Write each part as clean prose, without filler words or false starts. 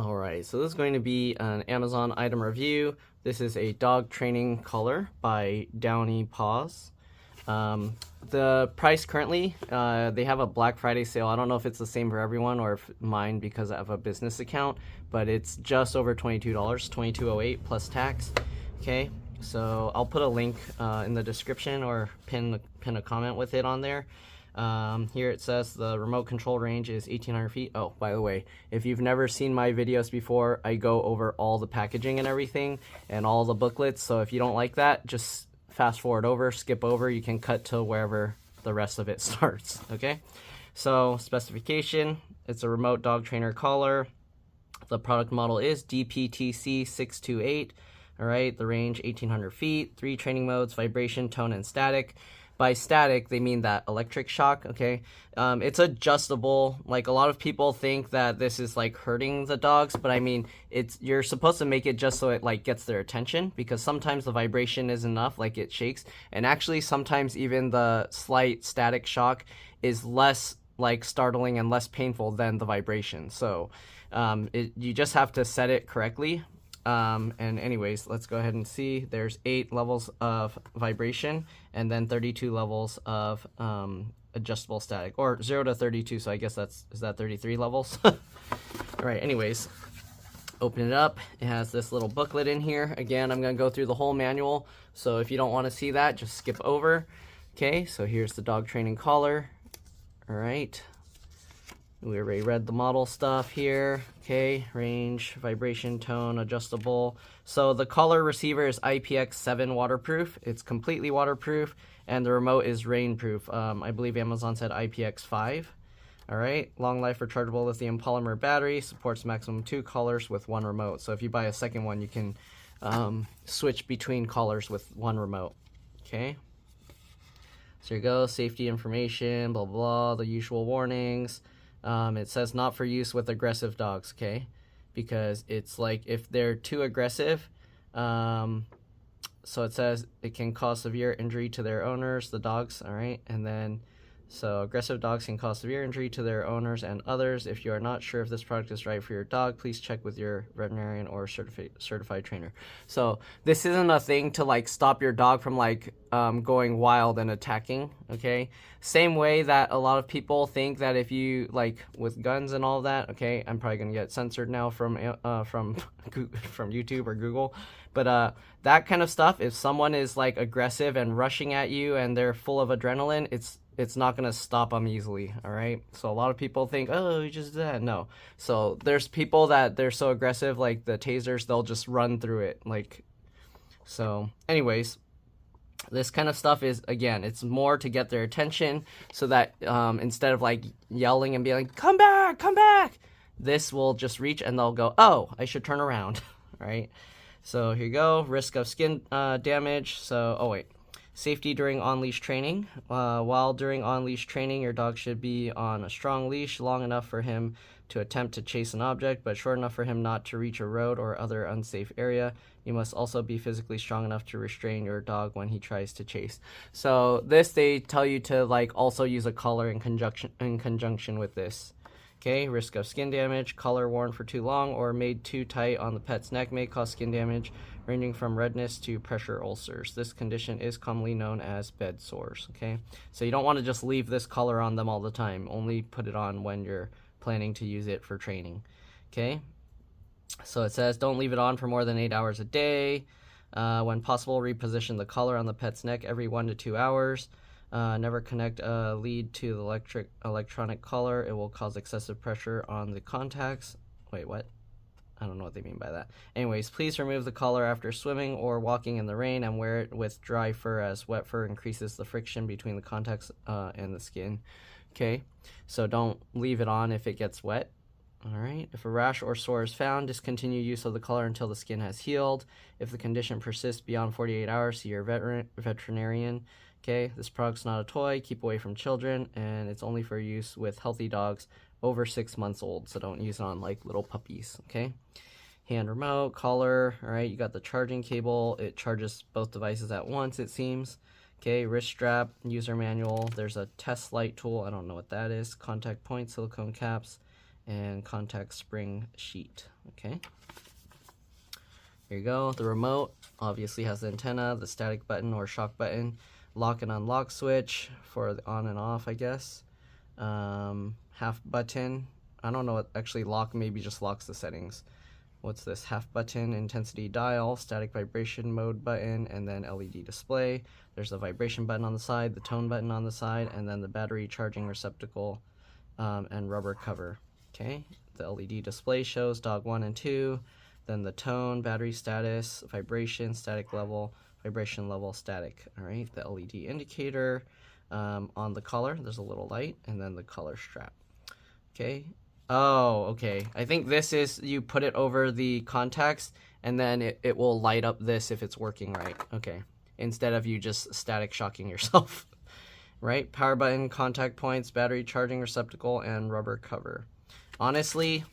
Alright, so this is going to be an Amazon item review. This is a dog training collar by Downy Paws. The price currently, they have a Black Friday sale. I don't know if it's the same for everyone or if mine because I have a business account, but it's just over $22, $22.08 plus tax. Okay, so I'll put a link in the description or pin a comment with it on there. Here it says the remote control range is 1,800 feet. Oh, by the way, if you've never seen my videos before, I go over all the packaging and everything and all the booklets. So if you don't like that, just fast forward over, skip over. You can cut to wherever the rest of it starts. Okay, so specification, it's a remote dog trainer collar. The product model is DPTC628. All right, the range 1,800 feet, 3 training modes: vibration, tone, and static. By static, they mean that electric shock, okay? It's adjustable. Like, a lot of people think that this is, like, hurting the dogs, but I mean, you're supposed to make it just so it, like, gets their attention, because sometimes the vibration is enough, like, it shakes, and actually, sometimes even the slight static shock is less, like, startling and less painful than the vibration. So, you just have to set it correctly. And anyways, let's go ahead and see. There's 8 levels of vibration and then 32 levels of adjustable static, or 0 to 32, so I guess is that 33 levels? All right, anyways, open it up. It has this little booklet in here. Again, I'm going to go through the whole manual, so if you don't want to see that, just skip over. Okay, so here's the dog training collar. All right. We already read the model stuff here. Okay, range, vibration, tone, adjustable. So the collar receiver is Ipx7 waterproof. It's completely waterproof, and the remote is rainproof. I believe Amazon said Ipx5. All right, long life rechargeable lithium polymer battery, supports maximum 2 collars with 1 remote. So if you buy a second one, you can switch between collars with 1 remote. Okay. So here you go, safety information, blah, blah, the usual warnings. It says not for use with aggressive dogs, okay? Because it's like if they're too aggressive, so it says it can cause severe injury to their owners, the dogs, all right? And then, so aggressive dogs can cause severe injury to their owners and others. If you are not sure if this product is right for your dog, please check with your veterinarian or certified trainer. So this isn't a thing to like stop your dog from like going wild and attacking, okay? Same way that a lot of people think that if you like with guns and all that, okay, I'm probably gonna get censored now from YouTube or Google, but that kind of stuff, if someone is like aggressive and rushing at you and they're full of adrenaline, it's not going to stop them easily, all right? So a lot of people think, oh, you just did that. No. So there's people that they're so aggressive, like the tasers, they'll just run through it. Like, so anyways, this kind of stuff is, again, it's more to get their attention so that instead of like yelling and being like, come back, this will just reach and they'll go, oh, I should turn around, right? So here you go, risk of skin damage. So, oh wait. Safety during on-leash training. While during on-leash training, your dog should be on a strong leash, long enough for him to attempt to chase an object, but short enough for him not to reach a road or other unsafe area. You must also be physically strong enough to restrain your dog when he tries to chase. So this, they tell you to like also use a collar in conjunction with this. Okay, risk of skin damage. Collar worn for too long or made too tight on the pet's neck may cause skin damage, ranging from redness to pressure ulcers. This condition is commonly known as bed sores, okay? So you don't want to just leave this collar on them all the time. Only put it on when you're planning to use it for training, okay? So it says don't leave it on for more than 8 hours a day. When possible, reposition the collar on the pet's neck every 1 to 2 hours. Never connect a lead to the electronic collar. It will cause excessive pressure on the contacts. Wait, what? I don't know what they mean by that. Anyways, please remove the collar after swimming or walking in the rain and wear it with dry fur, as wet fur increases the friction between the contacts and the skin. Okay, so don't leave it on if it gets wet. All right, if a rash or sore is found, discontinue use of the collar until the skin has healed. If the condition persists beyond 48 hours, see your veterinarian. Okay, this product's not a toy. Keep away from children, and it's only for use with healthy dogs over 6 months old, so don't use it on like little puppies. Okay, hand remote, collar. All right, you got the charging cable. It charges both devices at once, it seems. Okay, wrist strap, user manual. There's a test light tool. I don't know what that is. Contact point, silicone caps, and contact spring sheet. Okay. Here you go. The remote obviously has the antenna, the static button or shock button, lock and unlock switch for the on and off, I guess. Half button. I don't know what actually lock maybe just locks the settings. What's this? Half button, intensity dial, static vibration mode button, and then LED display. There's a vibration button on the side, the tone button on the side, and then the battery charging receptacle and rubber cover. Okay, the LED display shows dog 1 and 2, then the tone, battery status, vibration, static level, vibration level, static. All right, the LED indicator on the collar, there's a little light, and then the collar strap. Okay. Oh, okay. I think this is, you put it over the contacts, and then it will light up this if it's working right. Okay. Instead of you just static shocking yourself. Right? Power button, contact points, battery charging receptacle, and rubber cover. Honestly,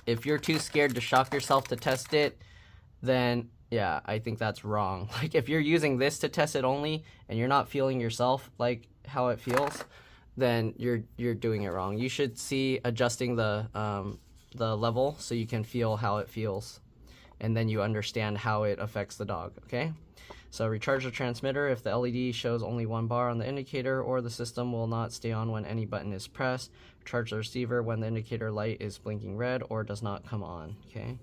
if you're too scared to shock yourself to test it, then yeah, I think that's wrong. Like if you're using this to test it only, and you're not feeling yourself like how it feels, then you're doing it wrong. You should see adjusting the level so you can feel how it feels, and then you understand how it affects the dog. Okay, so recharge the transmitter if the LED shows only 1 bar on the indicator, or the system will not stay on when any button is pressed. Charge the receiver when the indicator light is blinking red or does not come on. Okay,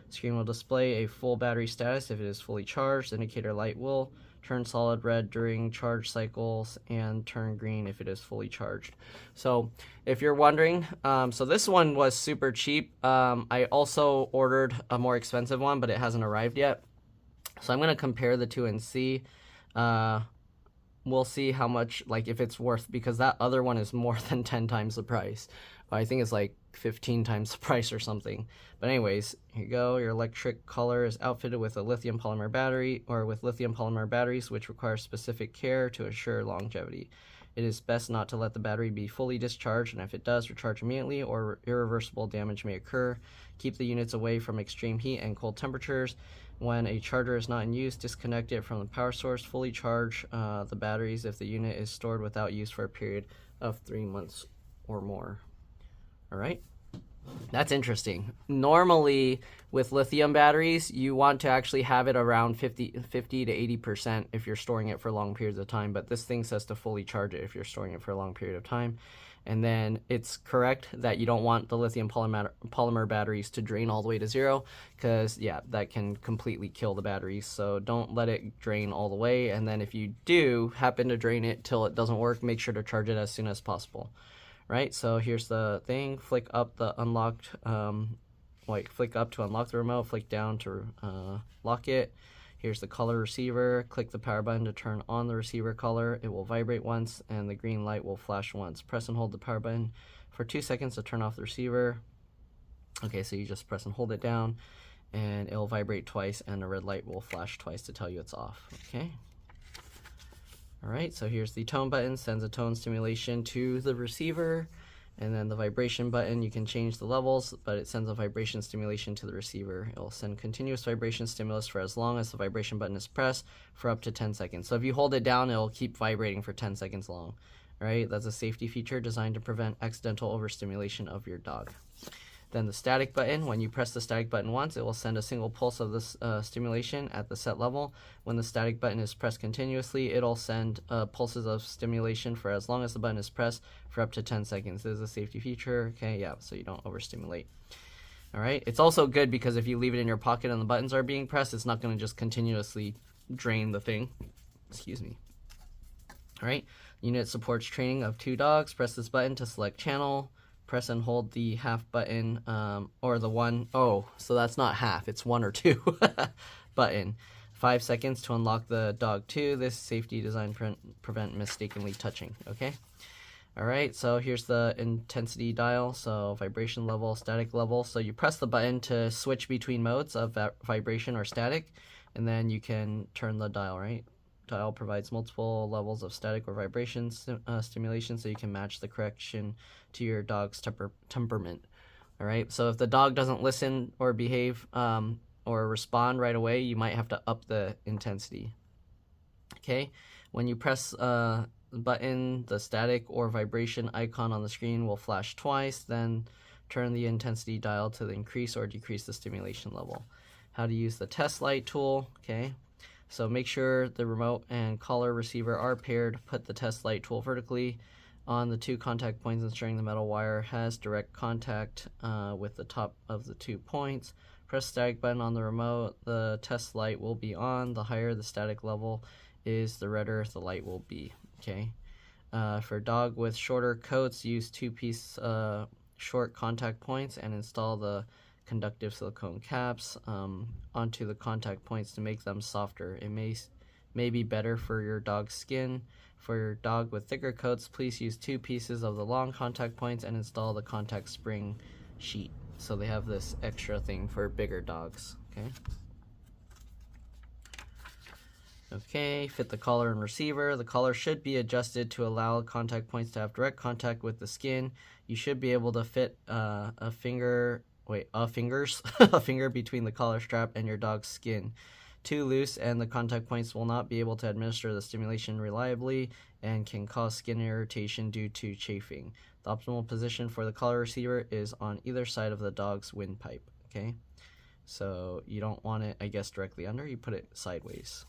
screen will display a full battery status if it is fully charged. The indicator light will turn solid red during charge cycles and turn green if it is fully charged. So if you're wondering, so this one was super cheap. I also ordered a more expensive one, but it hasn't arrived yet. So I'm going to compare the two and see. We'll see how much, like if it's worth, because that other one is more than 10 times the price. I think it's like 15 times the price or something. But anyways, here you go. Your electric collar is outfitted with a lithium polymer battery, or with lithium polymer batteries, which require specific care to assure longevity. It is best not to let the battery be fully discharged, and if it does, recharge immediately or irreversible damage may occur. Keep the units away from extreme heat and cold temperatures. When a charger is not in use, disconnect it from the power source. Fully charge the batteries if the unit is stored without use for a period of 3 months or more. All right, that's interesting. Normally with lithium batteries, you want to actually have it around 50 to 80% if you're storing it for long periods of time, but this thing says to fully charge it if you're storing it for a long period of time. And then it's correct that you don't want the lithium polymer batteries to drain all the way to 0, because yeah, that can completely kill the batteries. So don't let it drain all the way, and then if you do happen to drain it till it doesn't work, make sure to charge it as soon as possible. Right, so here's the thing. Flick up the unlocked, flick up to unlock the remote, flick down to lock it. Here's the color receiver. Click the power button to turn on the receiver color. It will vibrate once and the green light will flash once. Press and hold the power button for 2 seconds to turn off the receiver. Okay, so you just press and hold it down and it'll vibrate twice and the red light will flash twice to tell you it's off. Okay. Alright, so here's the tone button, sends a tone stimulation to the receiver, and then the vibration button, you can change the levels, but it sends a vibration stimulation to the receiver. It will send continuous vibration stimulus for as long as the vibration button is pressed for up to 10 seconds. So if you hold it down, it will keep vibrating for 10 seconds long. Alright, that's a safety feature designed to prevent accidental overstimulation of your dog. Then the static button, when you press the static button once, it will send a single pulse of this stimulation at the set level. When the static button is pressed continuously, it'll send pulses of stimulation for as long as the button is pressed for up to 10 seconds. This is a safety feature, okay, yeah, so you don't overstimulate. All right, it's also good because if you leave it in your pocket and the buttons are being pressed, it's not going to just continuously drain the thing. Excuse me. All right, unit supports training of 2 dogs. Press this button to select channel. Press and hold the half button, or the 1, oh, so that's not half, it's 1 or 2 button. 5 seconds to unlock the dog 2. This safety design prevent mistakenly touching, okay? All right, so here's the intensity dial, so vibration level, static level. So you press the button to switch between modes of vibration or static, and then you can turn the dial, right? Dial provides multiple levels of static or vibration stimulation, so you can match the correction to your dog's temperament. All right, so if the dog doesn't listen or behave or respond right away, you might have to up the intensity. Okay, when you press button, the static or vibration icon on the screen will flash twice, then Turn the intensity dial to increase or decrease the stimulation level. How to use the test light tool. Okay, so make sure the remote and collar receiver are paired. Put the test light tool vertically on the 2 contact points, ensuring the metal wire has direct contact with the top of the 2 points. Press static button on the remote. The test light will be on. The higher the static level is, the redder the light will be. Okay. For dog with shorter coats, use 2-piece short contact points and install the conductive silicone caps onto the contact points to make them softer. It may be better for your dog's skin. For your dog with thicker coats, please use 2 pieces of the long contact points and install the contact spring sheet. So they have this extra thing for bigger dogs. Okay. Okay, fit the collar and receiver. The collar should be adjusted to allow contact points to have direct contact with the skin. You should be able to fit a finger between the collar strap and your dog's skin. Too loose and the contact points will not be able to administer the stimulation reliably and can cause skin irritation due to chafing. The optimal position for the collar receiver is on either side of the dog's windpipe. Okay, so you don't want it, I guess, directly under. You put it sideways.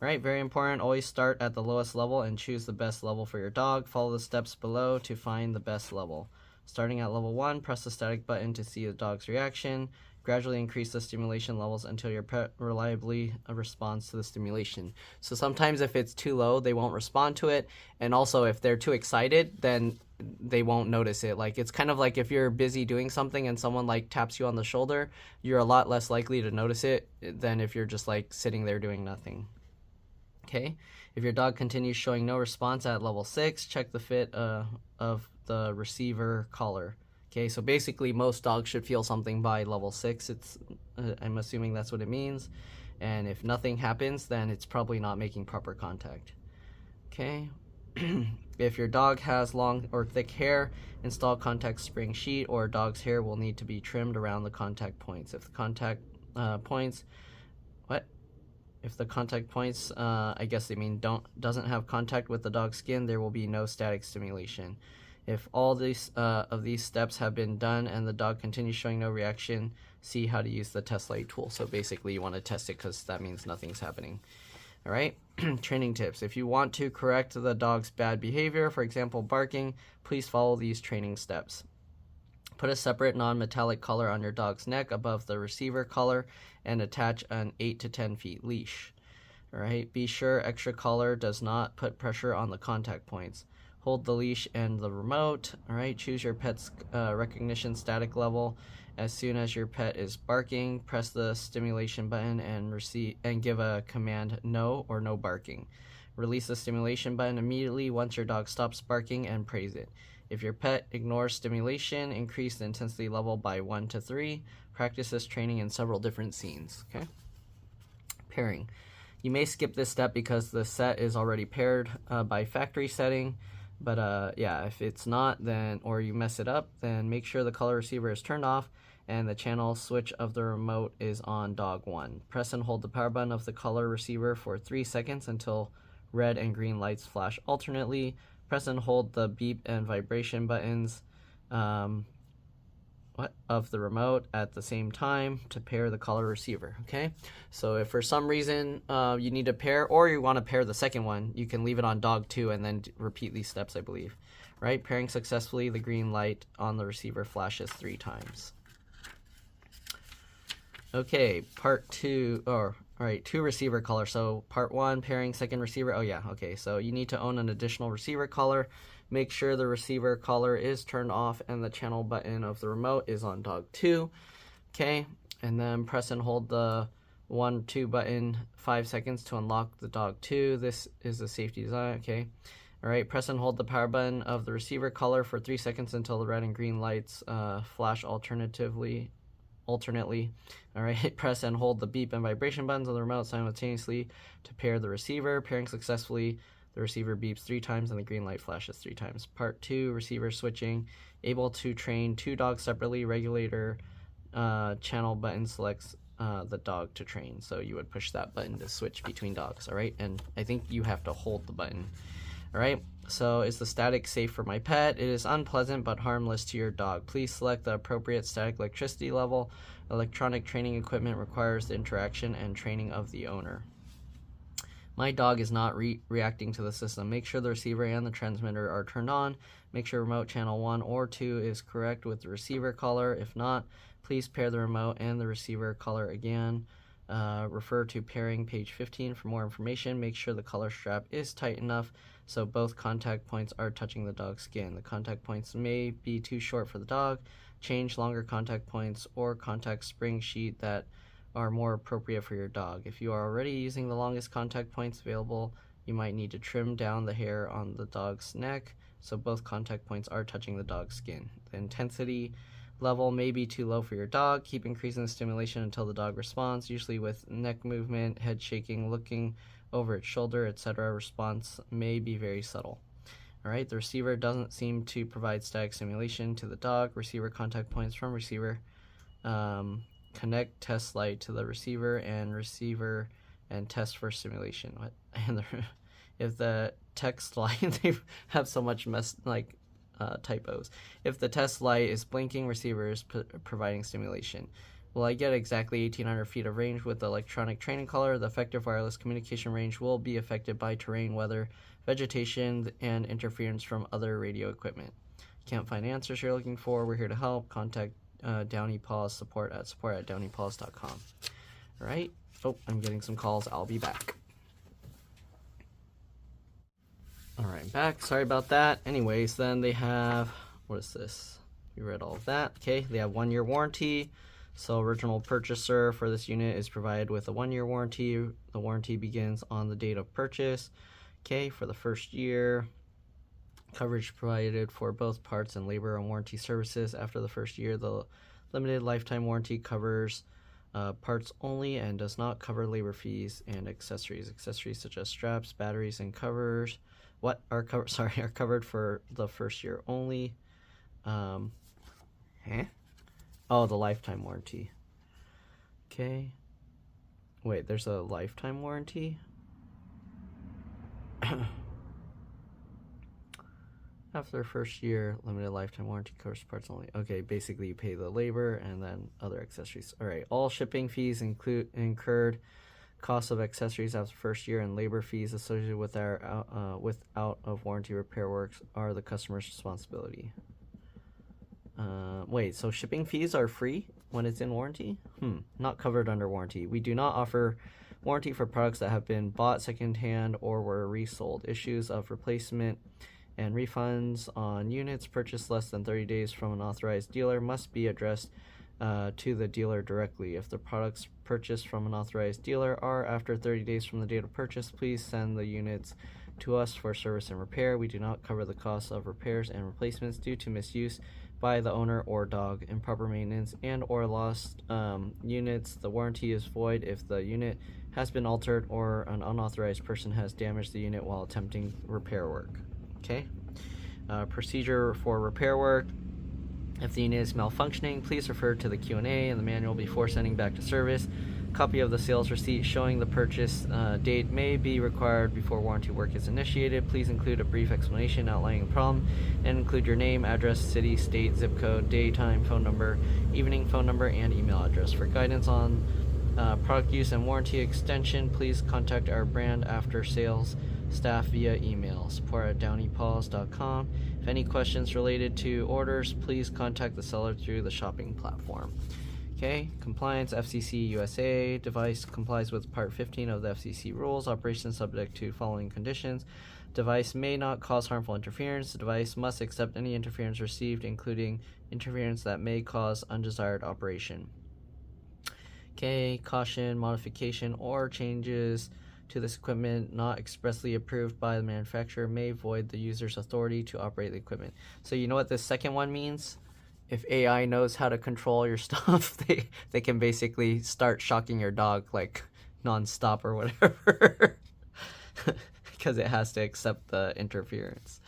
All right, very important. Always start at the lowest level and choose the best level for your dog. Follow the steps below to find the best level. Starting at level 1, press the static button to see the dog's reaction. Gradually increase the stimulation levels until your pet reliably responds to the stimulation. So sometimes if it's too low, they won't respond to it. And also if they're too excited, then they won't notice it. Like, it's kind of like if you're busy doing something and someone like taps you on the shoulder, you're a lot less likely to notice it than if you're just like sitting there doing nothing. Okay, if your dog continues showing no response at level 6, check the fit of the receiver collar. Okay, so basically most dogs should feel something by level 6. I'm assuming that's what it means. And if nothing happens, then it's probably not making proper contact. Okay, if your dog has long or thick hair, install contact spring sheet, or dog's hair will need to be trimmed around the contact points. If the contact points, I guess they mean doesn't have contact with the dog's skin, there will be no static stimulation. If all of these steps have been done and the dog continues showing no reaction, see how to use the test light tool. So basically you want to test it because that means nothing's happening. All right, training tips. If you want to correct the dog's bad behavior, for example barking, please follow these training steps. Put a separate non-metallic collar on your dog's neck above the receiver collar and attach an 8 to 10 feet leash. All right, be sure extra collar does not put pressure on the contact points. Hold the leash and the remote. All right, choose your pet's recognition static level. As soon as your pet is barking, press the stimulation button and give a command no or no barking. Release the stimulation button immediately once your dog stops barking and praise it. If your pet ignores stimulation, increase the intensity level by 1 to 3. Practice this training in several different scenes. Okay. Pairing. You may skip this step because the set is already paired by factory setting. But yeah, if it's not, then, or you mess it up, then make sure the color receiver is turned off and the channel switch of the remote is on dog 1. Press and hold the power button of the color receiver for 3 seconds until red and green lights flash alternately. Press and hold the beep and vibration buttons of the remote at the same time to pair the color receiver. Okay, so if for some reason you need to pair, or you want to pair the second one, you can leave it on dog 2 and then repeat these steps, I believe. Right, pairing successfully, the green light on the receiver flashes 3 times. Okay, part 2, or all right, 2 receiver collar. So part 1, pairing second receiver. Oh yeah, okay, so you need to own an additional receiver collar. Make sure the receiver collar is turned off and the channel button of the remote is on dog 2. Okay, and then press and hold the 1-2 button 5 seconds to unlock the dog 2. This is the safety design. Okay, all right, press and hold the power button of the receiver collar for 3 seconds until the red and green lights flash alternately. All right, press and hold the beep and vibration buttons on the remote simultaneously to pair the receiver. Pairing successfully, the receiver beeps 3 times and the green light flashes 3 times. Part 2, receiver switching. Able to train 2 dogs separately. Regulator channel button selects the dog to train. So you would push that button to switch between dogs, all right? And I think you have to hold the button. All right. So, is the static safe for my pet? It is unpleasant but harmless to your dog. Please select the appropriate static electricity level. Electronic training equipment requires the interaction and training of the owner. My dog is not reacting to the system. Make sure the receiver and the transmitter are turned on. Make sure remote channel 1 or 2 is correct with the receiver collar. If not, please pair the remote and the receiver collar again. Refer to pairing page 15 for more information. Make sure the collar strap is tight enough so both contact points are touching the dog's skin. The contact points may be too short for the dog. Change longer contact points or contact spring sheet that are more appropriate for your dog. If you are already using the longest contact points available, you might need to trim down the hair on the dog's neck so both contact points are touching the dog's skin. The intensity level may be too low for your dog. Keep increasing the stimulation until the dog responds, usually with neck movement, head shaking, looking over its shoulder, etc. Response may be very subtle. Alright, the receiver doesn't seem to provide static stimulation to the dog. Receiver contact points from receiver. Connect test light to the receiver and test for stimulation. What? And if the text light, they have so much typos. If the test light is blinking, receiver is providing stimulation. Will I get exactly 1,800 feet of range with the electronic training collar? The effective wireless communication range will be affected by terrain, weather, vegetation, and interference from other radio equipment. Can't find answers you're looking for? We're here to help. Contact Downy Paws support at downypaws.com. All right. Oh, I'm getting some calls. I'll be back. All right, I'm back. Sorry about that. Anyways, then they have, what is this? We read all of that. Okay, they have 1-year warranty. So original purchaser for this unit is provided with a 1-year warranty. The warranty begins on the date of purchase. Okay, for the first year, coverage provided for both parts and labor and warranty services. After the first year, the limited lifetime warranty covers parts only and does not cover labor fees and accessories. Accessories such as straps, batteries, and covers are covered for the first year only. Oh, the lifetime warranty. Okay. Wait, there's a lifetime warranty? After the first year, limited lifetime warranty covers parts only. Okay, basically you pay the labor and then other accessories. All right, all shipping fees incurred costs of accessories after the first year and labor fees associated with our out of warranty repair works are the customer's responsibility. Wait, so shipping fees are free when it's in warranty? Not covered under warranty. We do not offer warranty for products that have been bought secondhand or were resold. Issues of replacement and refunds on units purchased less than 30 days from an authorized dealer must be addressed to the dealer directly. If the products purchased from an authorized dealer are after 30 days from the date of purchase, please send the units to us for service and repair. We do not cover the costs of repairs and replacements due to misuse by the owner or dog, improper maintenance, and or lost units. The warranty is void if the unit has been altered or an unauthorized person has damaged the unit while attempting repair work. Okay. Procedure for repair work. If the unit is malfunctioning, please refer to the Q&A and the manual before sending back to service. Copy of the sales receipt showing the purchase date may be required before warranty work is initiated. Please include a brief explanation outlining the problem and include your name, address, city, state, zip code, daytime, phone number, evening phone number, and email address. For guidance on product use and warranty extension, please contact our brand after sales staff via email, support@downypaws.com. If any questions related to orders, please contact the seller through the shopping platform. Okay, compliance, FCC USA, device complies with Part 15 of the FCC rules, operation subject to following conditions. Device may not cause harmful interference. The device must accept any interference received, including interference that may cause undesired operation. Okay, caution, modification, or changes to this equipment not expressly approved by the manufacturer may void the user's authority to operate the equipment. So you know what this second one means? If AI knows how to control your stuff, they can basically start shocking your dog like nonstop or whatever because it has to accept the interference.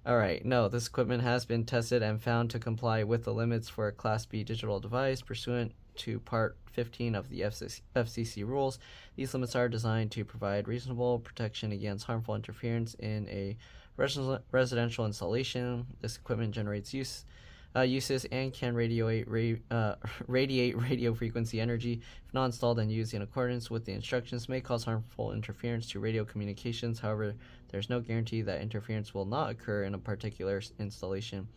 All right, no, this equipment has been tested and found to comply with the limits for a Class B digital device pursuant to Part 15 of the FCC rules. These limits are designed to provide reasonable protection against harmful interference in a residential installation. This equipment generates uses and can radiate radio frequency energy. If not installed and used in accordance with the instructions, may cause harmful interference to radio communications. However, there's no guarantee that interference will not occur in a particular installation.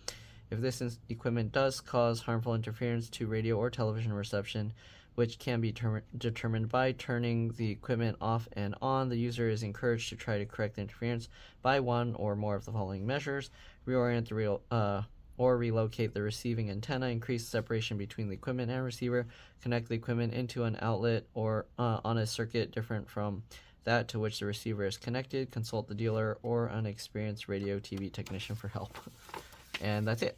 If this equipment does cause harmful interference to radio or television reception, which can be determined by turning the equipment off and on, the user is encouraged to try to correct the interference by one or more of the following measures: reorient the or relocate the receiving antenna, increase separation between the equipment and receiver, connect the equipment into an outlet or on a circuit different from that to which the receiver is connected, consult the dealer or an experienced radio TV technician for help. And that's it.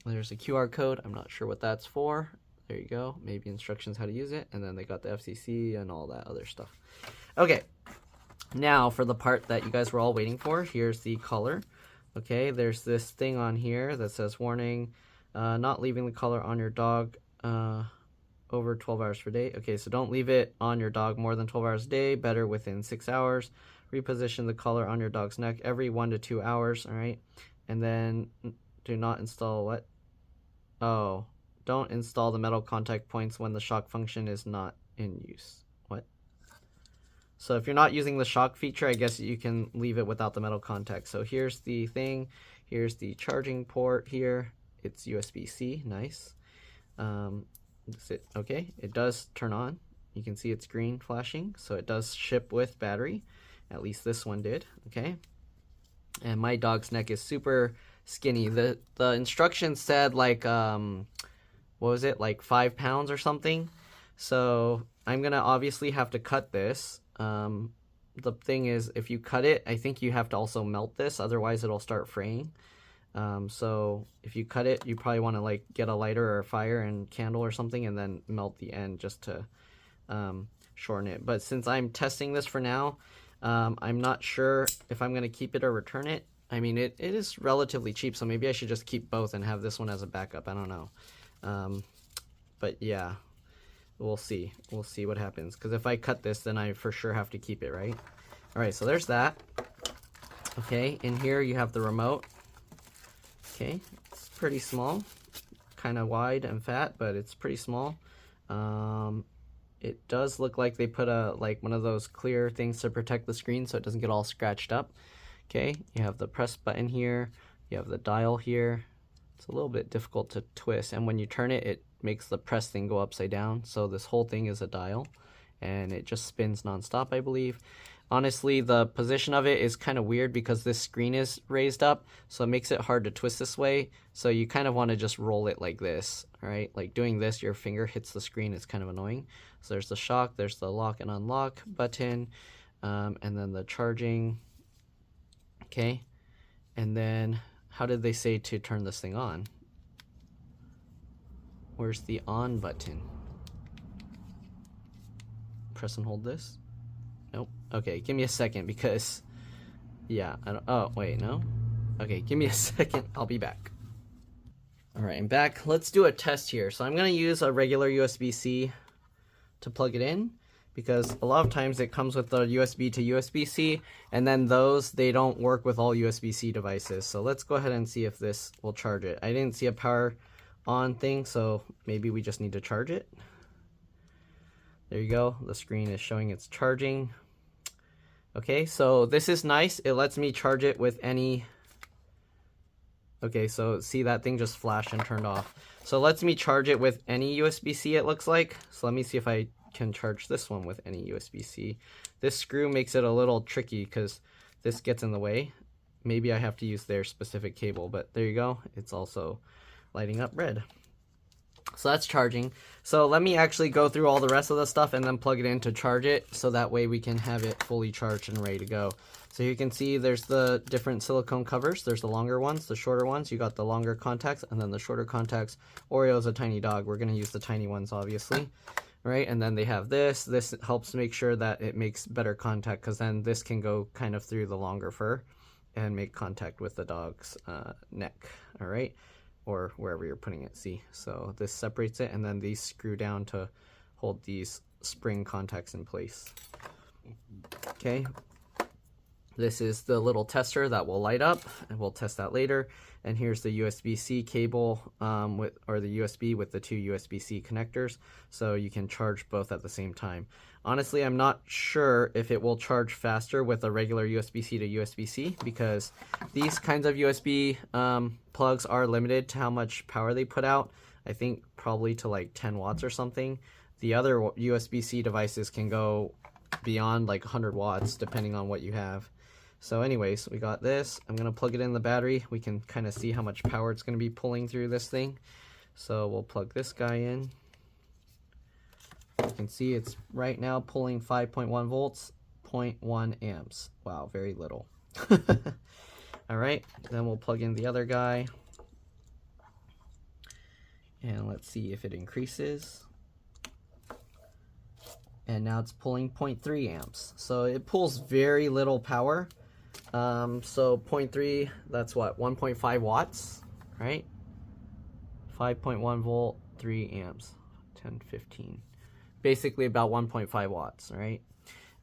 There's a QR code. I'm not sure what that's for. There you go. Maybe instructions how to use it. And then they got the FCC and all that other stuff. Okay. Now for the part that you guys were all waiting for. Here's the color. Okay, there's this thing on here that says warning, not leaving the collar on your dog over 12 hours per day. Okay, so don't leave it on your dog more than 12 hours a day, better within 6 hours. Reposition the collar on your dog's neck every 1 to 2 hours, all right? And then do not install what? Oh, don't install the metal contact points when the shock function is not in use. What? So if you're not using the shock feature, I guess you can leave it without the metal contact. So here's the thing. Here's the charging port here. It's USB-C. Nice. That's it. Okay, it does turn on. You can see it's green flashing. So it does ship with battery. At least this one did. Okay. And my dog's neck is super skinny. The instructions said like, what was it? Like 5 pounds or something. So I'm going to obviously have to cut this. The thing is, if you cut it, I think you have to also melt this, otherwise it'll start fraying. So if you cut it, you probably want to like get a lighter or a fire and candle or something and then melt the end just to shorten it. But since I'm testing this for now, I'm not sure if I'm going to keep it or return it. I mean, it is relatively cheap, so maybe I should just keep both and have this one as a backup. I don't know. But yeah. We'll see. We'll see what happens. Because if I cut this, then I for sure have to keep it, right? All right, so there's that. Okay, in here you have the remote. Okay, it's pretty small. Kind of wide and fat, but it's pretty small. It does look like they put like one of those clear things to protect the screen so it doesn't get all scratched up. Okay, you have the press button here. You have the dial here. It's a little bit difficult to twist, and when you turn it, it makes the press thing go upside down. So this whole thing is a dial, and it just spins nonstop, I believe. Honestly, the position of it is kind of weird because this screen is raised up, so it makes it hard to twist this way. So you kind of want to just roll it like this, all right? Like doing this, your finger hits the screen. It's kind of annoying. So there's the shock, there's the lock and unlock button, and then the charging. Okay, and then how did they say to turn this thing on? Where's the on button? Press and hold this? Nope. Okay, give me a second because, yeah, I don't, oh, wait, no? Okay, give me a second. I'll be back. All right, I'm back. Let's do a test here. So I'm going to use a regular USB-C to plug it in because a lot of times it comes with the USB to USB-C, and then those, they don't work with all USB-C devices. So let's go ahead and see if this will charge it. I didn't see a power on thing, so maybe we just need to charge it. There you go. The screen is showing it's charging. Okay, so this is nice. It lets me charge it with any... Okay, so see that thing just flashed and turned off. So it lets me charge it with any USB-C, it looks like. So let me see if I can charge this one with any USB-C. This screw makes it a little tricky because this gets in the way. Maybe I have to use their specific cable, but there you go. It's also lighting up red. So that's charging. So let me actually go through all the rest of the stuff and then plug it in to charge it, so that way we can have it fully charged and ready to go. So you can see there's the different silicone covers. There's the longer ones, the shorter ones. You got the longer contacts and then the shorter contacts. Oreo's a tiny dog. We're going to use the tiny ones, obviously. Right? And then they have this. This helps make sure that it makes better contact because then this can go kind of through the longer fur. and make contact with the dog's neck, all right, or wherever you're putting it. See, so this separates it, and then these screw down to hold these spring contacts in place. Okay, this is the little tester that will light up, and we'll test that later. And here's the USB-C cable or the USB with the two USB-C connectors, so you can charge both at the same time. Honestly, I'm not sure if it will charge faster with a regular USB-C to USB-C, because these kinds of USB plugs are limited to how much power they put out. I think probably to like 10 watts or something. The other USB-C devices can go beyond like 100 watts depending on what you have. So anyways, we got this. I'm gonna plug it in the battery. We can kind of see how much power it's gonna be pulling through this thing. So we'll plug this guy in. You can see it's right now pulling 5.1 volts, 0.1 amps. Wow, very little. All right, then we'll plug in the other guy. And let's see if it increases. And now it's pulling 0.3 amps. So it pulls very little power. So 0.3, that's what, 1.5 watts, right? 5.1 volt, 3 amps, 10, 15. Basically about 1.5 watts, right?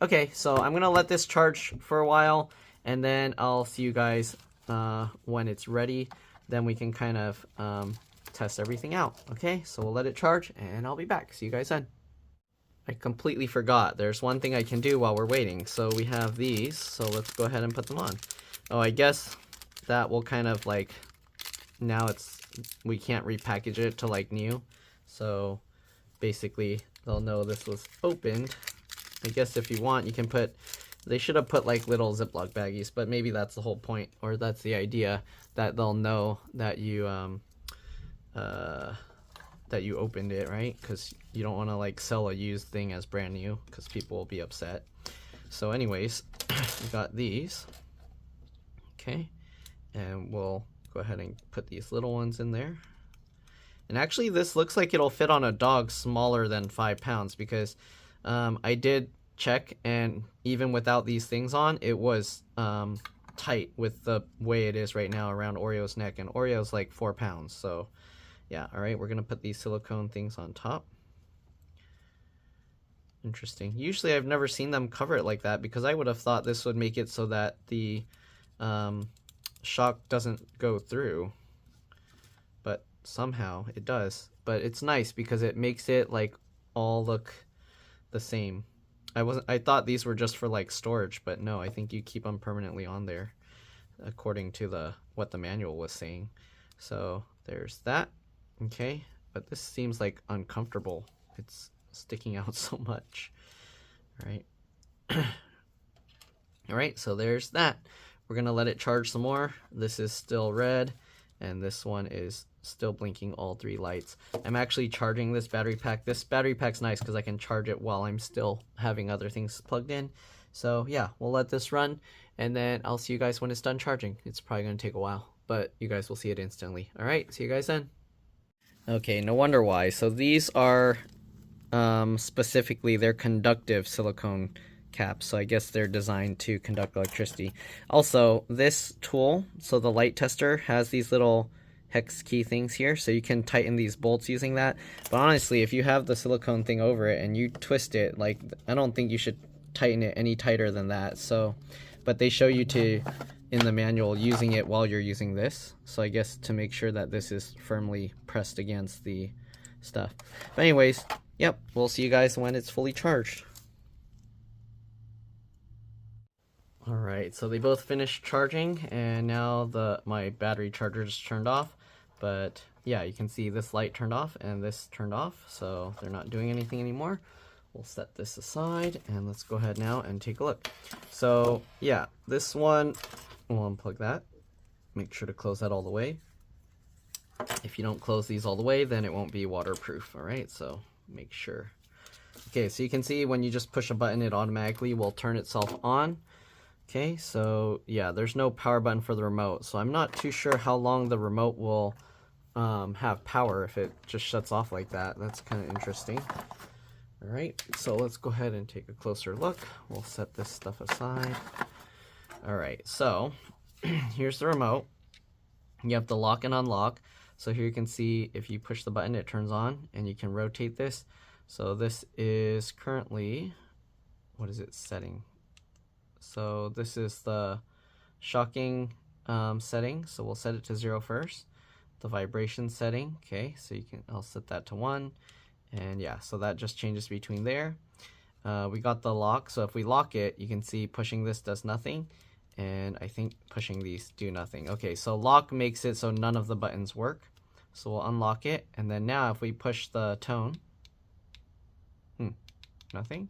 Okay, so I'm gonna let this charge for a while, and then I'll see you guys when it's ready. Then we can kind of test everything out, okay? So we'll let it charge, and I'll be back. See you guys then. I completely forgot. There's one thing I can do while we're waiting. So we have these, so let's go ahead and put them on. Oh, I guess that will kind of like, now we can't repackage it to like new. So basically they'll know this was opened. I guess if you want, you can put, they should have put like little Ziploc baggies, but maybe that's the whole point, or that's the idea, that they'll know that you opened it, right? Because you don't want to like sell a used thing as brand new, because people will be upset. So anyways, we got these, okay, and we'll go ahead and put these little ones in there. And actually this looks like it'll fit on a dog smaller than 5 pounds, because I did check, and even without these things on, it was tight with the way it is right now around Oreo's neck, and Oreo's like 4 pounds. So yeah, all right, we're gonna put these silicone things on top. Interesting. Usually I've never seen them cover it like that, because I would have thought this would make it so that the shock doesn't go through, but somehow it does. But it's nice because it makes it like all look the same. I thought these were just for like storage, but no, I think you keep them permanently on there according to what the manual was saying. So there's that. Okay, but this seems like uncomfortable. It's sticking out so much. All right. All right, so there's that. We're gonna let it charge some more. This is still red, and this one is still blinking all 3 lights. I'm actually charging this battery pack. This battery pack's nice because I can charge it while I'm still having other things plugged in. So yeah, we'll let this run, and then I'll see you guys when it's done charging. It's probably gonna take a while, but you guys will see it instantly. All right, see you guys then. Okay, no wonder why. So these are specifically, they're conductive silicone caps, so I guess they're designed to conduct electricity. Also, this tool, so the light tester, has these little hex key things here, so you can tighten these bolts using that. But honestly, if you have the silicone thing over it and you twist it, like, I don't think you should tighten it any tighter than that. So, but they show you to, in the manual, using it while you're using this, so I guess to make sure that this is firmly pressed against the stuff. But anyways, yep, we'll see you guys when it's fully charged. Alright, so they both finished charging, and now my battery charger is turned off. But yeah, you can see this light turned off and this turned off, so they're not doing anything anymore. We'll set this aside, and let's go ahead now and take a look. So yeah, this one, we'll unplug that. Make sure to close that all the way. If you don't close these all the way, then it won't be waterproof, alright? So make sure. Okay, so you can see when you just push a button, it automatically will turn itself on. Okay, so yeah, there's no power button for the remote, so I'm not too sure how long the remote will have power if it just shuts off like that. That's kind of interesting. All right, so let's go ahead and take a closer look. We'll set this stuff aside. All right, so here's the remote. You have to lock and unlock. So here you can see if you push the button, it turns on, and you can rotate this. So this is currently, what is it setting? So this is the shocking setting. So we'll set it to 0 first. The vibration setting, okay, so I'll set that to 1. And yeah, so that just changes between there. We got the lock, so if we lock it, you can see pushing this does nothing, and I think pushing these do nothing. Okay, so lock makes it so none of the buttons work. So we'll unlock it, and then now if we push the tone, nothing.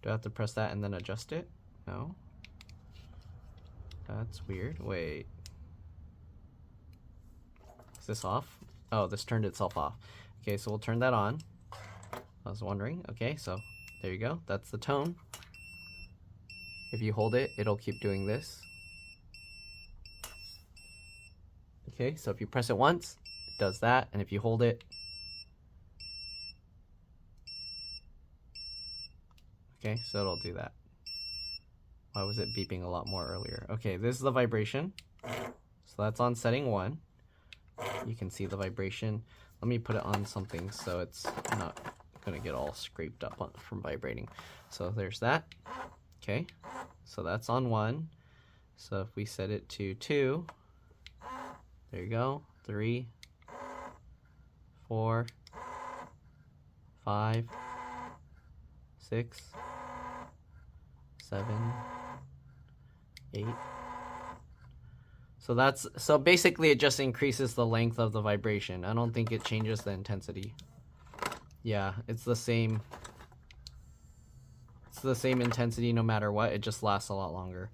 Do I have to press that and then adjust it? No. That's weird. Wait. Is this off? Oh, this turned itself off. Okay, so we'll turn that on. I was wondering. Okay, so there you go. That's the tone. If you hold it, it'll keep doing this. Okay, so if you press it once, it does that, and if you hold it, okay, so it'll do that. Why was it beeping a lot more earlier? Okay, this is the vibration. So that's on setting 1. You can see the vibration. Let me put it on something so it's not gonna get all scraped up from vibrating. So there's that. Okay, so that's on 1. So if we set it to 2, there you go. 3, 4, 5, 6, 7, 8. So basically it just increases the length of the vibration. I don't think it changes the intensity. Yeah, it's the same. It's the same intensity no matter what. It just lasts a lot longer.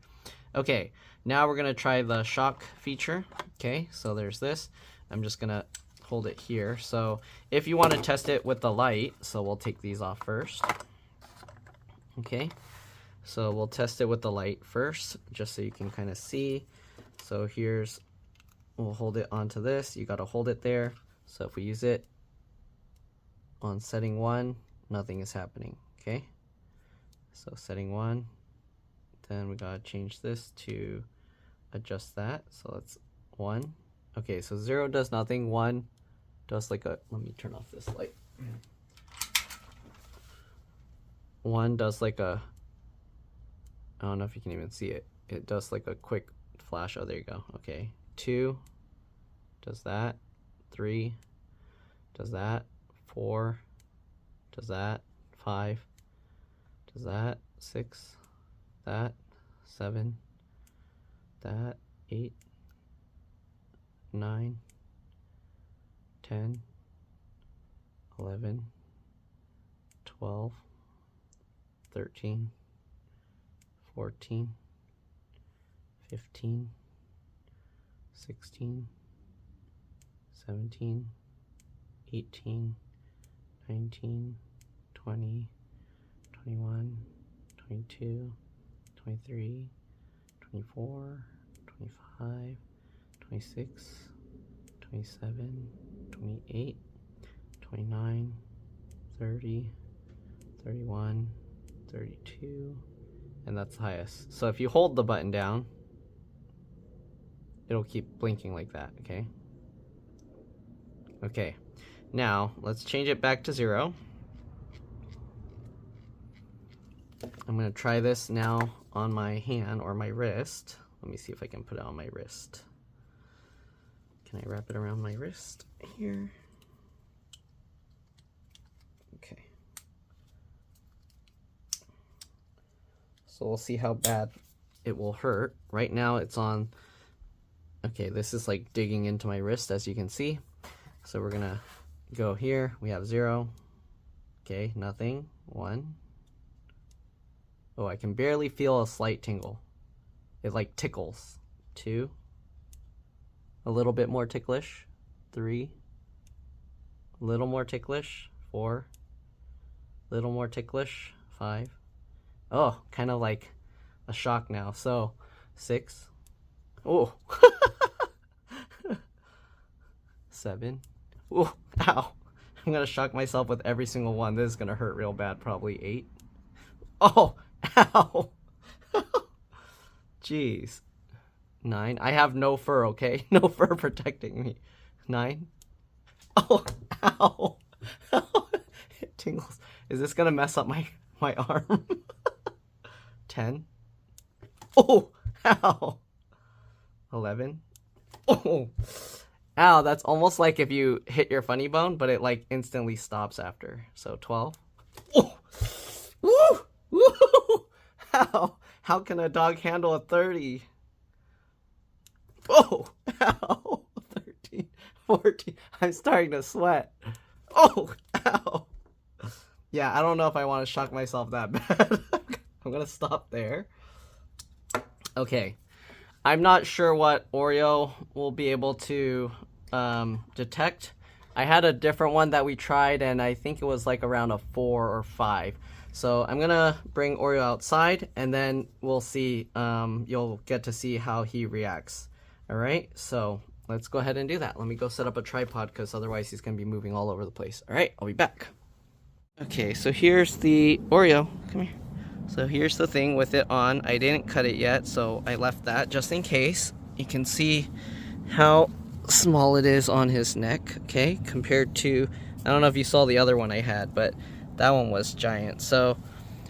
Okay, now we're gonna try the shock feature. Okay, so there's this. I'm just gonna hold it here. So if you want to test it with the light, so we'll take these off first. Okay, so we'll test it with the light first, just so you can kind of see. So we'll hold it onto this. You gotta hold it there. So if we use it on setting 1, nothing is happening. Okay, so setting 1, then we gotta change this to adjust that. So that's 1. Okay, so 0 does nothing. 1 does like a, let me turn off this light. 1 does like a, I don't know if you can even see it. It does like a quick flash. Oh, there you go. Okay. 2 does that. 3 does that. 4 does that. 5 does that. 6 that. 7 that. 8 9 10 11 12 13 14 15 16 17 18 19 20 21 22 23 24 25 26 27 28 29 30 31 32, and that's the highest. So if you hold the button down, it'll keep blinking like that. Okay. Okay, now let's change it back to 0. I'm gonna try this now on my hand or my wrist. Let me see if I can put it on my wrist. Can I wrap it around my wrist here? Okay. So we'll see how bad it will hurt. Right now it's on, okay, this is like digging into my wrist, as you can see. So we're gonna go here. We have 0. Okay, nothing. 1. Oh, I can barely feel a slight tingle. It like tickles. 2. A little bit more ticklish. 3. A little more ticklish. 4. A little more ticklish. 5. Oh, kind of like a shock now. So 6. Oh. 7. Oh, ow. I'm gonna shock myself with every single one. This is gonna hurt real bad. Probably 8. Oh, ow. Jeez. 9. I have no fur, okay? No fur protecting me. 9. Oh, ow. It tingles. Is this gonna mess up my arm? 10. Oh, ow. 11. Oh, ow. That's almost like if you hit your funny bone, but it like instantly stops after. So 12. Oh, woo, woo. How can a dog handle a 30? Oh, ow. 13, 14. I'm starting to sweat. Oh, ow. Yeah, I don't know if I want to shock myself that bad. I'm gonna stop there. Okay. I'm not sure what Oreo will be able to detect. I had a different one that we tried, and I think it was like around a 4 or 5. So I'm gonna bring Oreo outside, and then we'll see. You'll get to see how he reacts. All right, so let's go ahead and do that. Let me go set up a tripod, because otherwise he's gonna be moving all over the place. All right, I'll be back. Okay, so here's the Oreo. Come here. So here's the thing with it on. I didn't cut it yet, so I left that just in case. You can see how small it is on his neck, okay, compared to, I don't know if you saw the other one I had, but that one was giant. So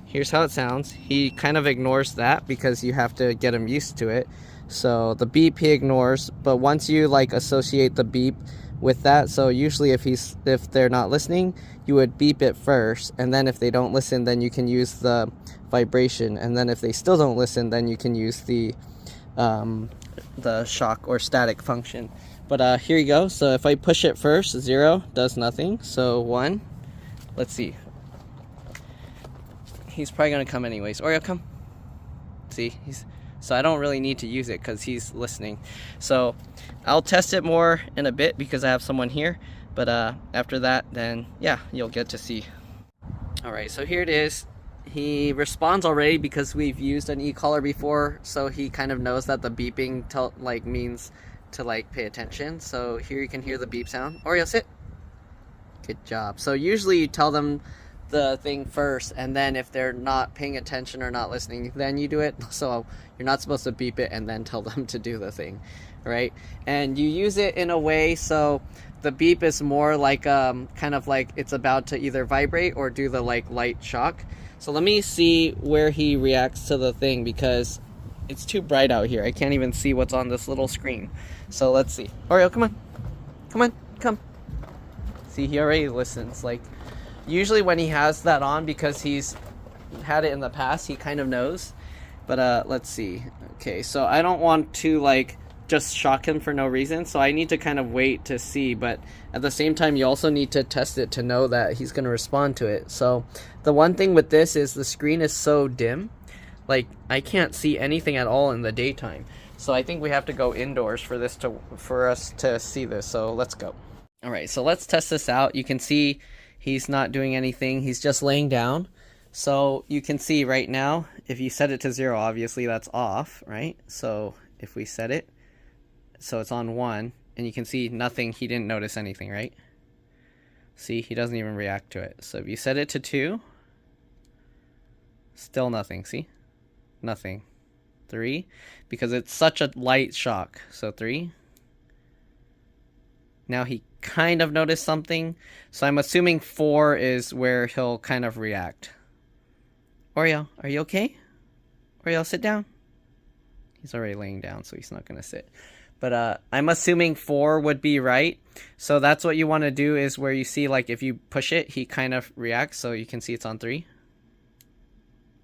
here's how it sounds. He kind of ignores that because you have to get him used to it. So the beep he ignores, but once you like associate the beep with that, so usually if they're not listening, you would beep it first, and then if they don't listen, then you can use the vibration, and then if they still don't listen, then you can use the shock or static function. But here you go. So if I push it first, 0 does nothing. So 1, let's see. He's probably gonna come anyways. Oreo, come. See, so I don't really need to use it because he's listening. So I'll test it more in a bit because I have someone here. But after that, then yeah, you'll get to see. All right, so here it is. He responds already because we've used an e-collar before, so he kind of knows that the beeping means to like pay attention. So here you can hear the beep sound. Oreo, sit. Good job. So usually you tell them the thing first, and then if they're not paying attention or not listening, then you do it. So you're not supposed to beep it and then tell them to do the thing, right? And you use it in a way so the beep is more like kind of like it's about to either vibrate or do the like light shock. So let me see where he reacts to the thing because it's too bright out here. I can't even see what's on this little screen. So let's see. Oreo, come on. Come on, come. See, he already listens. Like, usually when he has that on, because he's had it in the past, he kind of knows. But let's see. Okay, so I don't want to like just shock him for no reason, so I need to kind of wait to see, but at the same time you also need to test it to know that he's going to respond to it. So the one thing with this is the screen is so dim, like I can't see anything at all in the daytime. So I think we have to go indoors for us to see this. So let's go. All right, so let's test this out. You can see he's not doing anything. He's just laying down. So you can see right now, if you set it to 0, obviously that's off, right? So if we set it, so it's on 1, and you can see nothing. He didn't notice anything, right? See, he doesn't even react to it. So if you set it to 2, still nothing, see? Nothing. 3, because it's such a light shock. So 3. Now he kind of noticed something. So I'm assuming 4 is where he'll kind of react. Oreo, are you okay? Oreo, sit down. He's already laying down, so he's not going to sit. But I'm assuming 4 would be right. So that's what you want to do, is where you see, like, if you push it, he kind of reacts. So you can see it's on 3.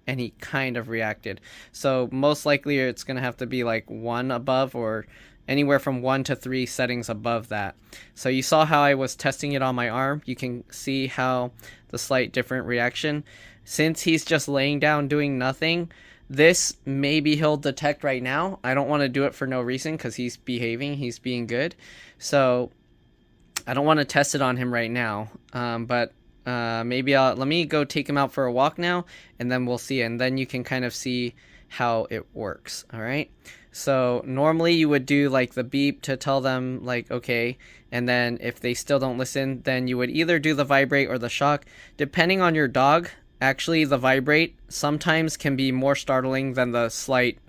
And he kind of reacted. So most likely it's going to have to be like 1 above, or anywhere from 1 to 3 settings above that. So you saw how I was testing it on my arm. You can see how the slight different reaction. Since he's just laying down doing nothing, this maybe he'll detect right now. I don't want to do it for no reason because he's behaving, he's being good. So I don't want to test it on him right now. But maybe let me go take him out for a walk now, and then we'll see. And then you can kind of see how it works. All right. So normally you would do like the beep to tell them like, okay. And then if they still don't listen, then you would either do the vibrate or the shock. Depending on your dog, actually the vibrate sometimes can be more startling than the slight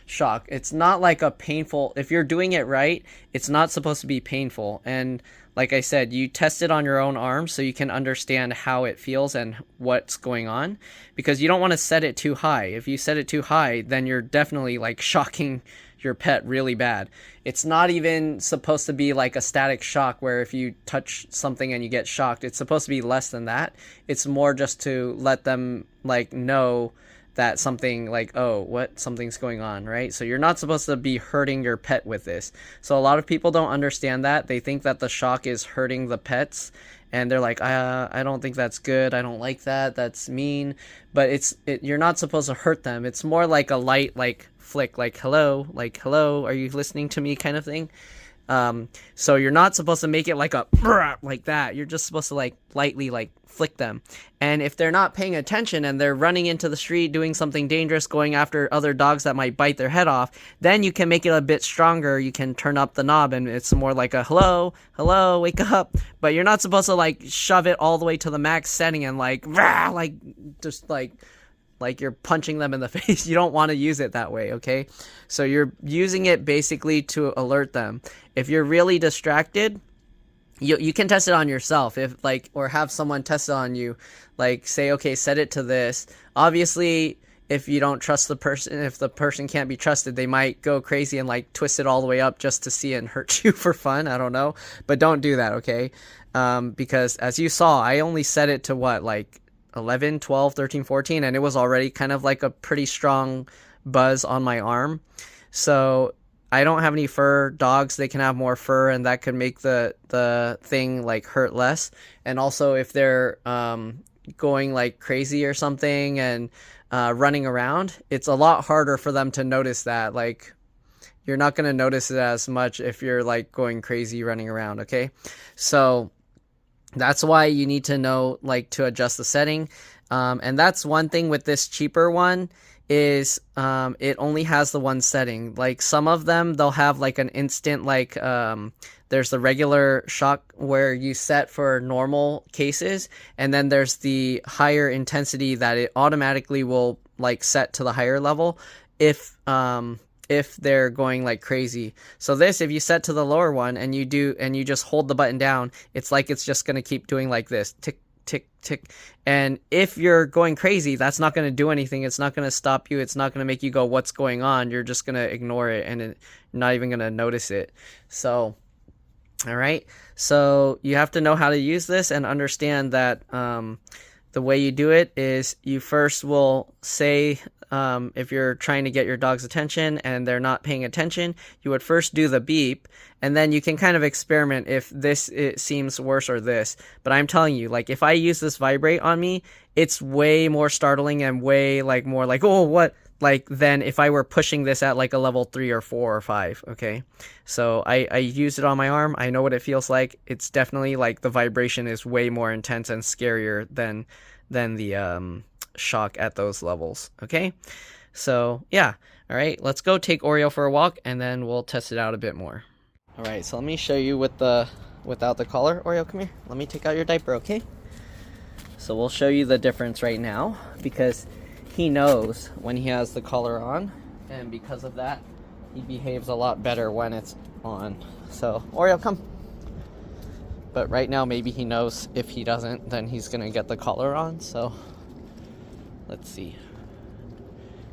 shock. It's not like a painful, if you're doing it right, it's not supposed to be painful. And like I said, you test it on your own arm so you can understand how it feels and what's going on, because you don't want to set it too high. If you set it too high, then you're definitely like shocking your pet really bad. It's not even supposed to be like a static shock where if you touch something and you get shocked. It's supposed to be less than that. It's more just to let them like know that something like, oh, what, something's going on, right? So you're not supposed to be hurting your pet with this. So a lot of people don't understand that. They think that the shock is hurting the pets, and they're like, I don't think that's good. I don't like that. That's mean. But you're not supposed to hurt them. It's more like a light, like flick, like hello, are you listening to me kind of thing. So you're not supposed to make it like a like that. You're just supposed to like lightly like flick them. And if they're not paying attention and they're running into the street doing something dangerous, going after other dogs that might bite their head off, then you can make it a bit stronger. You can turn up the knob and it's more like a hello, wake up. But you're not supposed to like shove it all the way to the max setting and like just like you're punching them in the face. You don't want to use it that way, okay? So you're using it basically to alert them. If you're really distracted, you can test it on yourself, if like, or have someone test it on you, like say, okay, set it to this. Obviously, if you don't trust the person, if the person can't be trusted, they might go crazy and like twist it all the way up just to see and hurt you for fun. I don't know, but don't do that, okay? Because as you saw, I only set it to what, like 11, 12, 13, 14, and it was already kind of like a pretty strong buzz on my arm. So I don't have any fur dogs. They can have more fur, and that could make the thing like hurt less. And also if they're going like crazy or something and running around, it's a lot harder for them to notice that. Like, you're not going to notice it as much if you're like going crazy running around, okay? So that's why you need to know like to adjust the setting. And that's one thing with this cheaper one is it only has the one setting. Like some of them, they'll have like an instant, like there's the regular shock where you set for normal cases, and then there's the higher intensity that it automatically will like set to the higher level if they're going like crazy. So this, if you set to the lower one and you just hold the button down, it's like it's just going to keep doing like this, tick, tick, tick. And if you're going crazy, that's not going to do anything. It's not going to stop you. It's not going to make you go, what's going on? You're just going to ignore it and you're not even going to notice it. So, all right. So you have to know how to use this and understand that the way you do it is you first will say, if you're trying to get your dog's attention and they're not paying attention, you would first do the beep, and then you can kind of experiment if it seems worse or this. But I'm telling you, like if I use this vibrate on me, it's way more startling and way like more like, oh, what? Like than if I were pushing this at like a level 3 or 4 or 5, okay? So I used it on my arm. I know what it feels like. It's definitely like the vibration is way more intense and scarier than the shock at those levels, okay? So yeah, all right, let's go take Oreo for a walk and then we'll test it out a bit more. All right, so let me show you without the collar. Oreo, come here. Let me take out your diaper, okay? So we'll show you the difference right now because he knows when he has the collar on, and because of that, he behaves a lot better when it's on. So Oreo, come. But right now, maybe he knows if he doesn't, then he's gonna get the collar on. So let's see.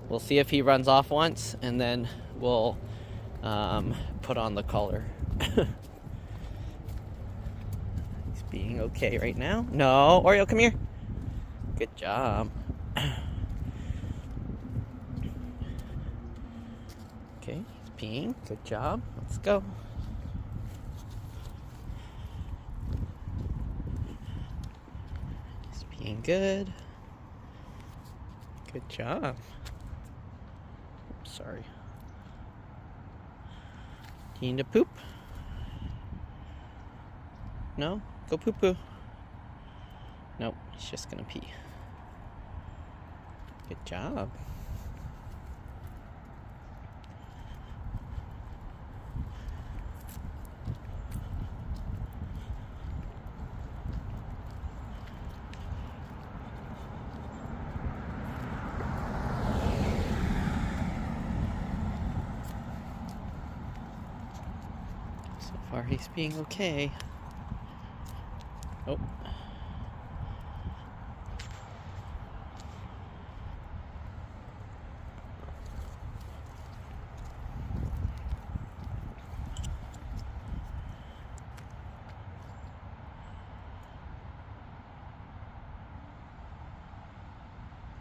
We'll see if he runs off once, and then we'll put on the collar. He's being okay right now. No, Oreo, come here. Good job. Okay, he's peeing. Good job. Let's go. He's peeing good. Good job. Oops, sorry. Do you need to poop? No? Go poo-poo. Nope, he's just gonna pee. Good job. far he's being okay. Oh.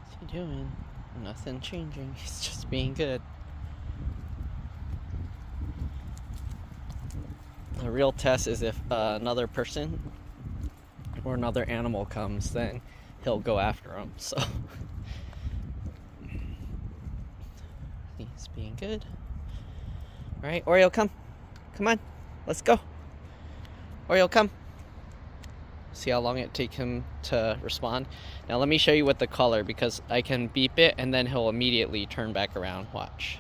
What's he doing? Nothing changing. He's just being good. The real test is if another person or another animal comes, then he'll go after him. So he's being good. All right, Oreo, come on, let's go. Oreo, come. See how long it takes him to respond. Now let me show you with the collar, because I can beep it and then he'll immediately turn back around. Watch.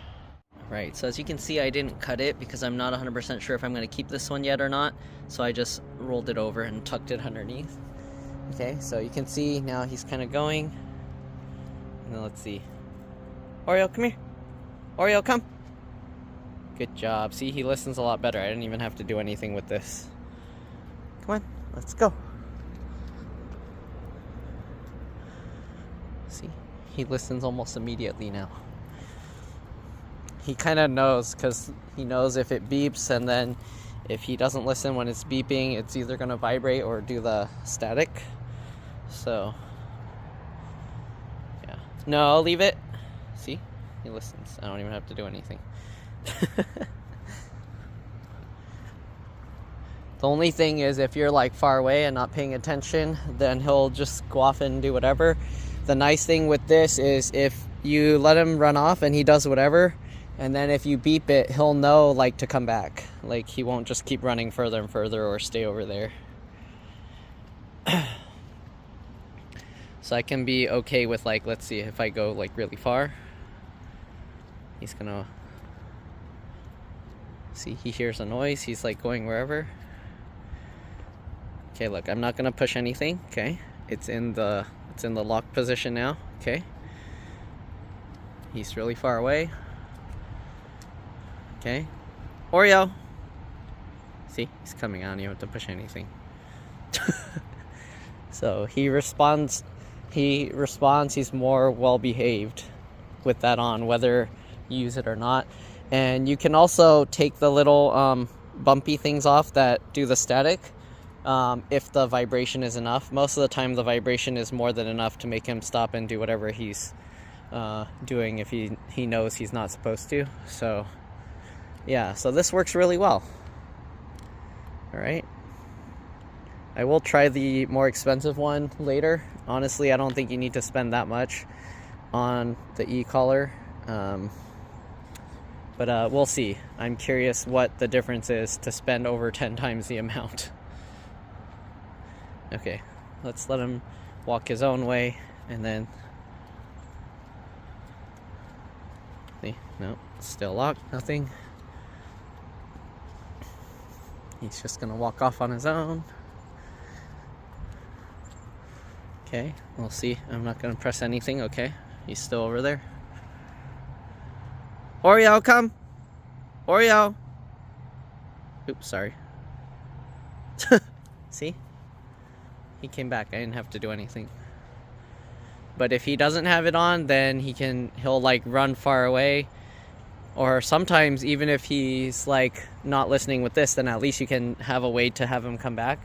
Right, so as you can see, I didn't cut it because I'm not 100% sure if I'm going to keep this one yet or not. So I just rolled it over and tucked it underneath. Okay, so you can see now he's kind of going. And then let's see. Oreo, come here. Oreo, come. Good job. See, he listens a lot better. I didn't even have to do anything with this. Come on, let's go. See, he listens almost immediately now. He kind of knows, because he knows if it beeps, and then if he doesn't listen when it's beeping, it's either going to vibrate or do the static. So, yeah. No, I'll leave it. See? He listens. I don't even have to do anything. The only thing is, if you're like far away and not paying attention, then he'll just go off and do whatever. The nice thing with this is if you let him run off and he does whatever, and then if you beep it, he'll know like to come back. Like, he won't just keep running further and further or stay over there. So I can be okay with, like, let's see, if I go like really far, he's gonna see, he hears a noise, he's like going wherever. Okay, look, I'm not gonna push anything. Okay, it's in the lock position now. Okay, he's really far away. Okay, Oreo. See, he's coming on. You don't have to push anything. So he responds. He's more well behaved with that on, whether you use it or not. And you can also take the little bumpy things off that do the static if the vibration is enough. Most of the time the vibration is more than enough to make him stop and do whatever he's doing if he knows he's not supposed to. So yeah, so this works really well. All right, I will try the more expensive one later. Honestly, I don't think you need to spend that much on the e-collar, but we'll see. I'm curious what the difference is to spend over 10 times the amount. Okay, let's let him walk his own way, and then see, no, still locked, nothing. He's just gonna walk off on his own. Okay, we'll see. I'm not gonna press anything. Okay, he's still over there. Oreo, come. Oreo. Oops, sorry. See? He came back. I didn't have to do anything. But if he doesn't have it on, then he'll like run far away. Or sometimes even if he's like not listening with this, then at least you can have a way to have him come back.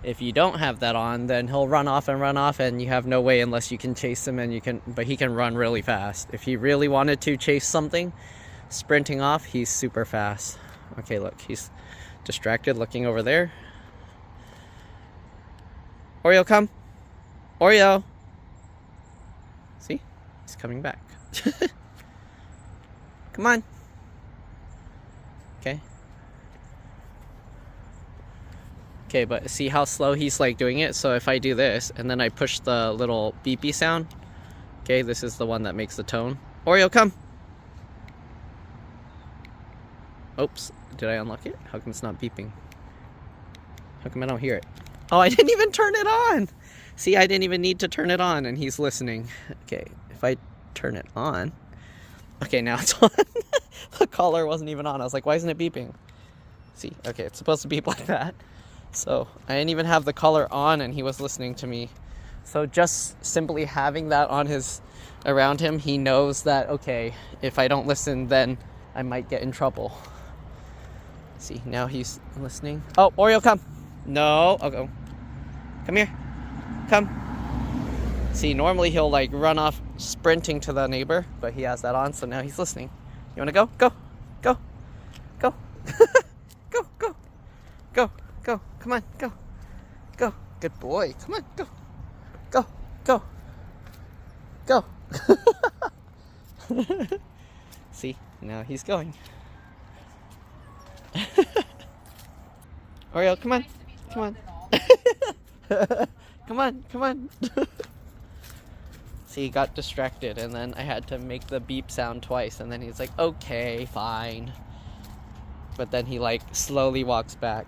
If you don't have that on, then he'll run off, and you have no way unless you can chase him, but he can run really fast. If he really wanted to chase something, sprinting off, he's super fast. Okay, look, he's distracted looking over there. Oreo, come. Oreo. See? He's coming back. Come on. Okay. Okay, but see how slow he's like doing it? So if I do this and then I push the little beepy sound, okay, this is the one that makes the tone. Oreo, come. Oops, did I unlock it? How come it's not beeping? How come I don't hear it? Oh, I didn't even turn it on. See, I didn't even need to turn it on and he's listening. Okay, if I turn it on. Okay, now it's on. The collar wasn't even on. I was like, why isn't it beeping? See, okay, it's supposed to beep like that. So I didn't even have the collar on and he was listening to me. So just simply having that on around him, he knows that, okay, if I don't listen, then I might get in trouble. See, now he's listening. Oh, Oreo, come. No, I'll go. Come here. Come. See, normally he'll like run off sprinting to the neighbor, but he has that on, so now he's listening. You want to go? Go. Go. Go. Go. Go. Go. Go. Come on. Go. Go. Good boy. Come on. Go. Go. Go. Go. See, now he's going. Oreo, come on. Come on. Come on. Come on. See, he got distracted, and then I had to make the beep sound twice, and then he's like, okay, fine. But then he like slowly walks back.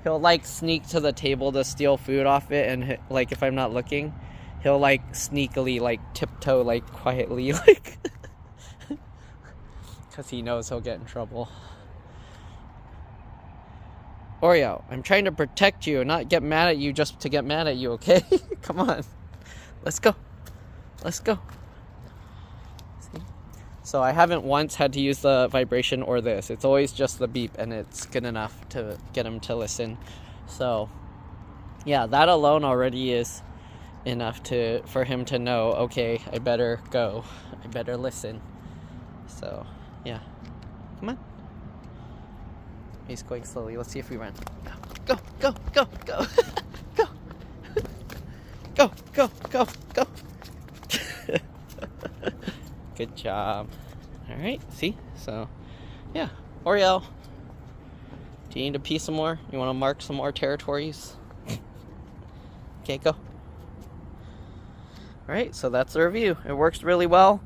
He'll like sneak to the table to steal food off it, and like if I'm not looking, he'll like sneakily like tiptoe like quietly like because he knows he'll get in trouble. Oreo, I'm trying to protect you, not get mad at you just to get mad at you, okay? Come on. Let's go. Let's go. See? So I haven't once had to use the vibration or this. It's always just the beep, and it's good enough to get him to listen. So yeah, that alone already is enough for him to know, okay, I better go. I better listen. So yeah. Come on. He's going slowly. Let's see if we run. Go, go, go, go, go, go, go, go, go. Good job. All right. See. So, yeah. Oreo, do you need to pee some more? You want to mark some more territories? Okay, go. All right. So that's the review. It works really well.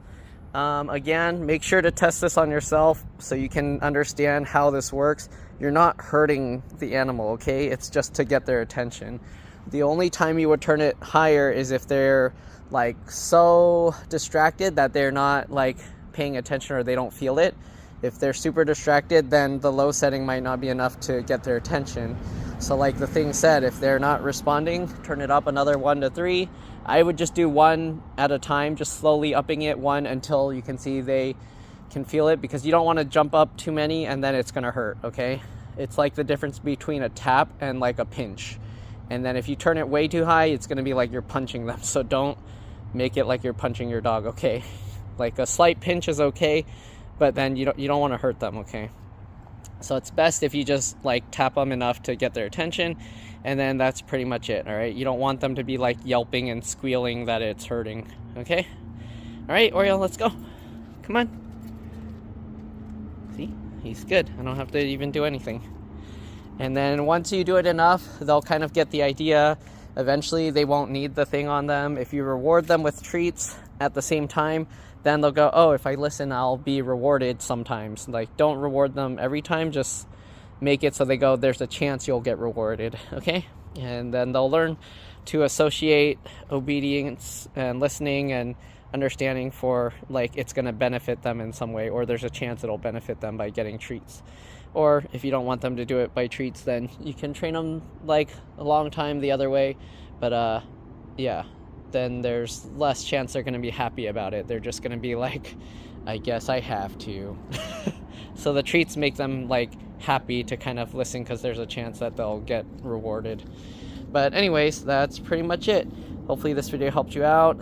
Again, make sure to test this on yourself so you can understand how this works. You're not hurting the animal, okay? It's just to get their attention. The only time you would turn it higher is if they're like so distracted that they're not like paying attention or they don't feel it. If they're super distracted, then the low setting might not be enough to get their attention. So like the thing said, if they're not responding, turn it up another 1 to 3. I would just do 1 at a time, just slowly upping it 1 until you can see they can feel it, because you don't want to jump up too many and then it's going to hurt, okay? It's like the difference between a tap and like a pinch. And then if you turn it way too high, it's going to be like you're punching them. So don't make it like you're punching your dog, okay? Like a slight pinch is okay, but then you don't want to hurt them, okay? So it's best if you just like tap them enough to get their attention, and then that's pretty much it, all right? You don't want them to be like yelping and squealing that it's hurting, okay? All right, Oreo, let's go. Come on. See, he's good. I don't have to even do anything. And then once you do it enough, they'll kind of get the idea. Eventually, they won't need the thing on them. If you reward them with treats at the same time, then they'll go, oh, if I listen, I'll be rewarded sometimes. Like, don't reward them every time. Just make it so they go, there's a chance you'll get rewarded, okay? And then they'll learn to associate obedience and listening and understanding for, like, it's going to benefit them in some way, or there's a chance it'll benefit them by getting treats. Or if you don't want them to do it by treats, then you can train them like a long time the other way. But yeah, then there's less chance they're going to be happy about it. They're just going to be like, I guess I have to. So the treats make them like happy to kind of listen, because there's a chance that they'll get rewarded. But anyways, that's pretty much it. Hopefully this video helped you out.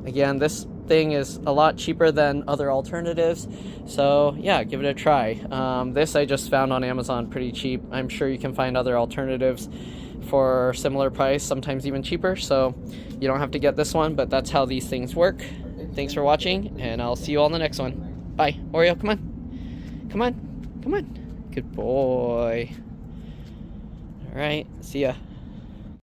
Again, this thing is a lot cheaper than other alternatives, so yeah, give it a try. This I just found on Amazon pretty cheap. I'm sure you can find other alternatives for similar price, sometimes even cheaper, so you don't have to get this one, but that's how these things work. Thanks for watching, and I'll see you all in the next one. Bye. Oreo, come on. Come on. Come on. Good boy. All right, see ya.